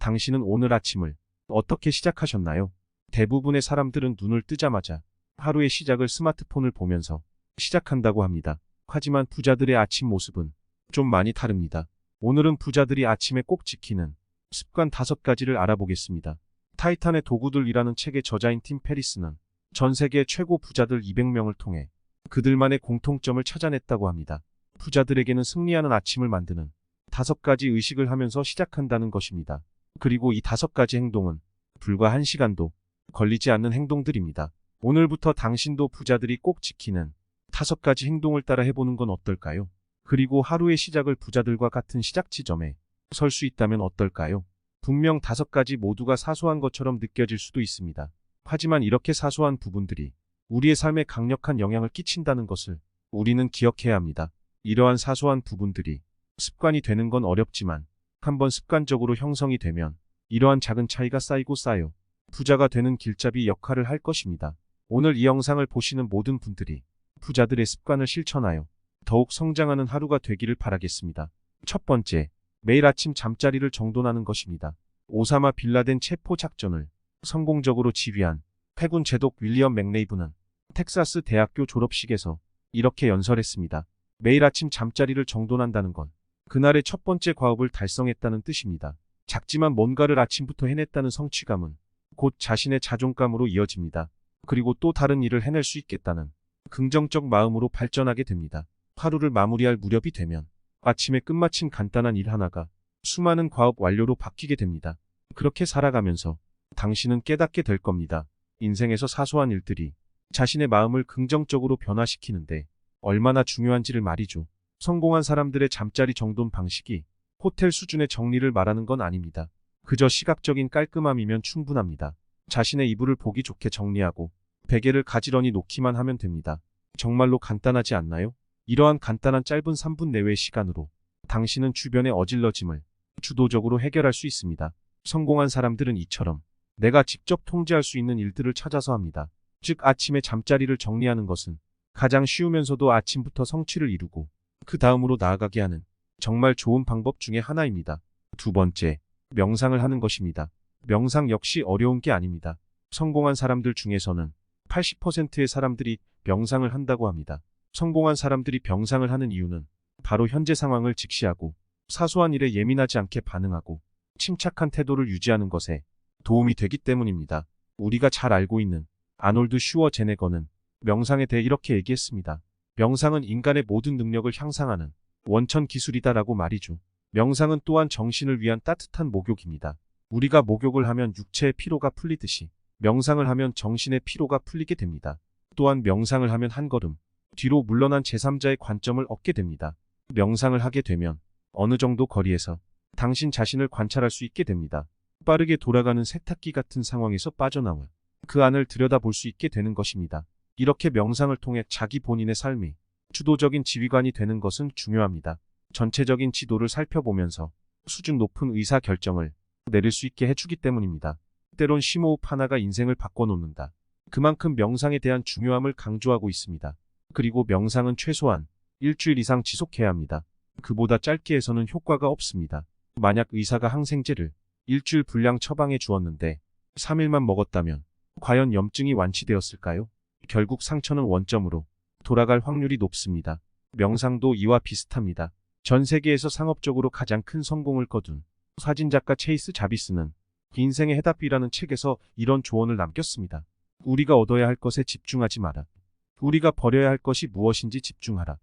당신은 오늘 아침을 어떻게 시작하셨나요? 대부분의 사람들은 눈을 뜨자마자 하루의 시작을 스마트폰을 보면서 시작한다고 합니다. 하지만 부자들의 아침 모습은 좀 많이 다릅니다. 오늘은 부자들이 아침에 꼭 지키는 습관 5가지를 알아보겠습니다. 타이탄의 도구들이라는 책의 저자인 팀 페리스는 전 세계 최고 부자들 200명을 통해 그들만의 공통점을 찾아냈다고 합니다. 부자들에게는 승리하는 아침을 만드는 5가지 의식을 하면서 시작한다는 것입니다. 그리고 이 5가지 행동은 불과 1시간도 걸리지 않는 행동들입니다. 오늘부터 당신도 부자들이 꼭 지키는 5가지 행동을 따라 해보는 건 어떨까요? 그리고 하루의 시작을 부자들과 같은 시작 지점에 설 수 있다면 어떨까요? 분명 5가지 모두가 사소한 것처럼 느껴질 수도 있습니다. 하지만 이렇게 사소한 부분들이 우리의 삶에 강력한 영향을 끼친다는 것을 우리는 기억해야 합니다. 이러한 사소한 부분들이 습관이 되는 건 어렵지만 한번 습관적으로 형성이 되면 이러한 작은 차이가 쌓이고 쌓여 부자가 되는 길잡이 역할을 할 것입니다. 오늘 이 영상을 보시는 모든 분들이 부자들의 습관을 실천하여 더욱 성장하는 하루가 되기를 바라겠습니다. 첫 번째, 매일 아침 잠자리를 정돈하는 것입니다. 오사마 빌라덴 체포 작전을 성공적으로 지휘한 해군 제독 윌리엄 맥레이브는 텍사스 대학교 졸업식에서 이렇게 연설했습니다. 매일 아침 잠자리를 정돈한다는 건 그날의 첫 번째 과업을 달성했다는 뜻입니다. 작지만 뭔가를 아침부터 해냈다는 성취감은 곧 자신의 자존감으로 이어집니다. 그리고 또 다른 일을 해낼 수 있겠다는 긍정적 마음으로 발전하게 됩니다. 하루를 마무리할 무렵이 되면 아침에 끝마친 간단한 일 하나가 수많은 과업 완료로 바뀌게 됩니다. 그렇게 살아가면서 당신은 깨닫게 될 겁니다. 인생에서 사소한 일들이 자신의 마음을 긍정적으로 변화시키는데 얼마나 중요한지를 말이죠. 성공한 사람들의 잠자리 정돈 방식이 호텔 수준의 정리를 말하는 건 아닙니다. 그저 시각적인 깔끔함이면 충분합니다. 자신의 이불을 보기 좋게 정리하고 베개를 가지런히 놓기만 하면 됩니다. 정말로 간단하지 않나요? 이러한 간단한 짧은 3분 내외의 시간으로 당신은 주변의 어질러짐을 주도적으로 해결할 수 있습니다. 성공한 사람들은 이처럼 내가 직접 통제할 수 있는 일들을 찾아서 합니다. 즉 아침에 잠자리를 정리하는 것은 가장 쉬우면서도 아침부터 성취를 이루고 그 다음으로 나아가게 하는 정말 좋은 방법 중에 하나입니다. 두 번째, 명상을 하는 것입니다. 명상 역시 어려운 게 아닙니다. 성공한 사람들 중에서는 80%의 사람들이 명상을 한다고 합니다. 성공한 사람들이 명상을 하는 이유는 바로 현재 상황을 직시하고 사소한 일에 예민하지 않게 반응하고 침착한 태도를 유지하는 것에 도움이 되기 때문입니다. 우리가 잘 알고 있는 아놀드 슈워제네거는 명상에 대해 이렇게 얘기했습니다. 명상은 인간의 모든 능력을 향상하는 원천 기술이다라고 말이죠. 명상은 또한 정신을 위한 따뜻한 목욕입니다. 우리가 목욕을 하면 육체의 피로가 풀리듯이 명상을 하면 정신의 피로가 풀리게 됩니다. 또한 명상을 하면 한 걸음 뒤로 물러난 제3자의 관점을 얻게 됩니다. 명상을 하게 되면 어느 정도 거리에서 당신 자신을 관찰할 수 있게 됩니다. 빠르게 돌아가는 세탁기 같은 상황에서 빠져나와 그 안을 들여다볼 수 있게 되는 것입니다. 이렇게 명상을 통해 자기 본인의 삶이 주도적인 지휘관이 되는 것은 중요합니다. 전체적인 지도를 살펴보면서 수준 높은 의사 결정을 내릴 수 있게 해주기 때문입니다. 때론 시모우 파나가 인생을 바꿔놓는다. 그만큼 명상에 대한 중요함을 강조하고 있습니다. 그리고 명상은 최소한 일주일 이상 지속해야 합니다. 그보다 짧게 해서는 효과가 없습니다. 만약 의사가 항생제를 일주일 분량 처방해 주었는데 3일만 먹었다면 과연 염증이 완치되었을까요? 결국 상처는 원점으로 돌아갈 확률이 높습니다. 명상도 이와 비슷합니다. 전 세계에서 상업적으로 가장 큰 성공을 거둔 사진작가 체이스 자비스는 인생의 해답이라는 책에서 이런 조언을 남겼습니다. 우리가 얻어야 할 것에 집중하지 마라. 우리가 버려야 할 것이 무엇인지 집중하라.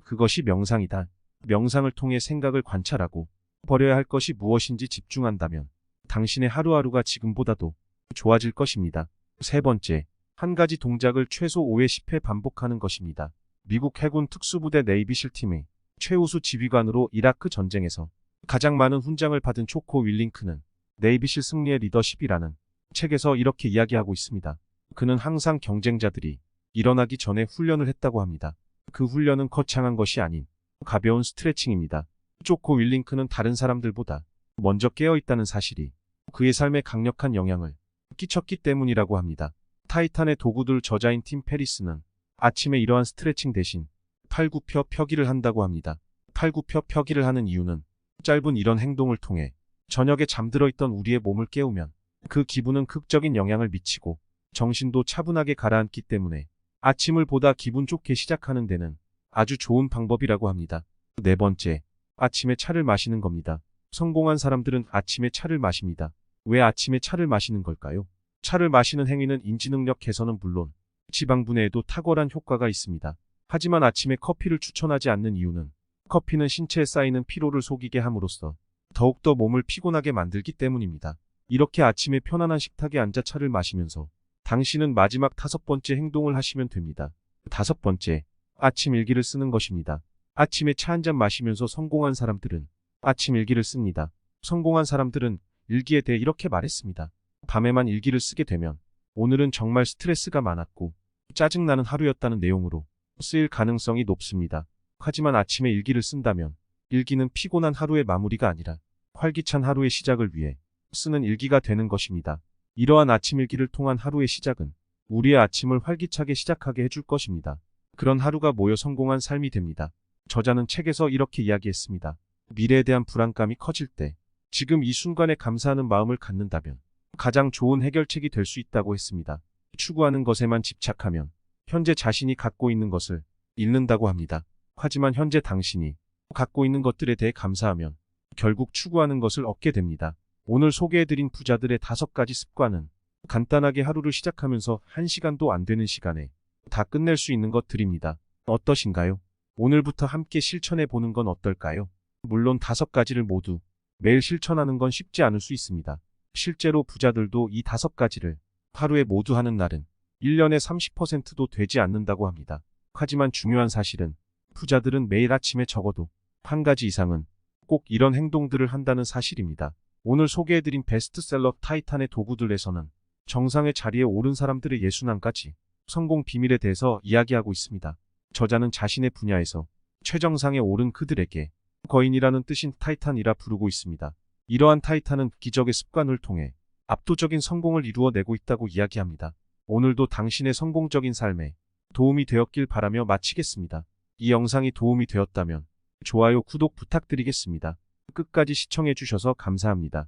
그것이 명상이다. 명상을 통해 생각을 관찰하고 버려야 할 것이 무엇인지 집중한다면 당신의 하루하루가 지금보다도 좋아질 것입니다. 세 번째, 한 가지 동작을 최소 5회 10회 반복하는 것입니다. 미국 해군 특수부대 네이비실 팀의 최우수 지휘관으로 이라크 전쟁에서 가장 많은 훈장을 받은 조코 윌링크는 네이비실 승리의 리더십이라는 책에서 이렇게 이야기하고 있습니다. 그는 항상 경쟁자들이 일어나기 전에 훈련을 했다고 합니다. 그 훈련은 거창한 것이 아닌 가벼운 스트레칭입니다. 조코 윌링크는 다른 사람들보다 먼저 깨어있다는 사실이 그의 삶에 강력한 영향을 끼쳤기 때문이라고 합니다. 타이탄의 도구들 저자인 팀 페리스는 아침에 이러한 스트레칭 대신 팔굽혀 펴기를 한다고 합니다. 팔굽혀 펴기를 하는 이유는 짧은 이런 행동을 통해 저녁에 잠들어 있던 우리의 몸을 깨우면 그 기분은 극적인 영향을 미치고 정신도 차분하게 가라앉기 때문에 아침을 보다 기분 좋게 시작하는 데는 아주 좋은 방법이라고 합니다. 네 번째, 아침에 차를 마시는 겁니다. 성공한 사람들은 아침에 차를 마십니다. 왜 아침에 차를 마시는 걸까요? 차를 마시는 행위는 인지능력 개선은 물론 지방 분해에도 탁월한 효과가 있습니다. 하지만 아침에 커피를 추천하지 않는 이유는 커피는 신체에 쌓이는 피로를 속이게 함으로써 더욱더 몸을 피곤하게 만들기 때문입니다. 이렇게 아침에 편안한 식탁에 앉아 차를 마시면서 당신은 마지막 5번째 행동을 하시면 됩니다. 5번째, 아침 일기를 쓰는 것입니다. 아침에 차 한 잔 마시면서 성공한 사람들은 아침 일기를 씁니다. 성공한 사람들은 일기에 대해 이렇게 말했습니다. 밤에만 일기를 쓰게 되면 오늘은 정말 스트레스가 많았고 짜증나는 하루였다는 내용으로 쓰일 가능성이 높습니다. 하지만 아침에 일기를 쓴다면 일기는 피곤한 하루의 마무리가 아니라 활기찬 하루의 시작을 위해 쓰는 일기가 되는 것입니다. 이러한 아침 일기를 통한 하루의 시작은 우리의 아침을 활기차게 시작하게 해줄 것입니다. 그런 하루가 모여 성공한 삶이 됩니다. 저자는 책에서 이렇게 이야기했습니다. 미래에 대한 불안감이 커질 때 지금 이 순간에 감사하는 마음을 갖는다면 가장 좋은 해결책이 될 수 있다고 했습니다. 추구하는 것에만 집착하면 현재 자신이 갖고 있는 것을 잃는다고 합니다. 하지만 현재 당신이 갖고 있는 것들에 대해 감사하면 결국 추구하는 것을 얻게 됩니다. 오늘 소개해드린 부자들의 5가지 습관은 간단하게 하루를 시작하면서 1시간도 안 되는 시간에 다 끝낼 수 있는 것들입니다. 어떠신가요? 오늘부터 함께 실천해 보는 건 어떨까요? 물론 5가지를 모두 매일 실천하는 건 쉽지 않을 수 있습니다. 실제로 부자들도 이 5가지를 하루에 모두 하는 날은 1년에 30%도 되지 않는다고 합니다. 하지만 중요한 사실은 부자들은 매일 아침에 적어도 한 가지 이상은 꼭 이런 행동들을 한다는 사실입니다. 오늘 소개해드린 베스트셀러 타이탄의 도구들에서는 정상의 자리에 오른 사람들의 61가지 성공 비밀에 대해서 이야기하고 있습니다. 저자는 자신의 분야에서 최정상에 오른 그들에게 거인이라는 뜻인 타이탄이라 부르고 있습니다. 이러한 타이탄은 기적의 습관을 통해 압도적인 성공을 이루어내고 있다고 이야기합니다. 오늘도 당신의 성공적인 삶에 도움이 되었길 바라며 마치겠습니다. 이 영상이 도움이 되었다면 좋아요, 구독 부탁드리겠습니다. 끝까지 시청해 주셔서 감사합니다.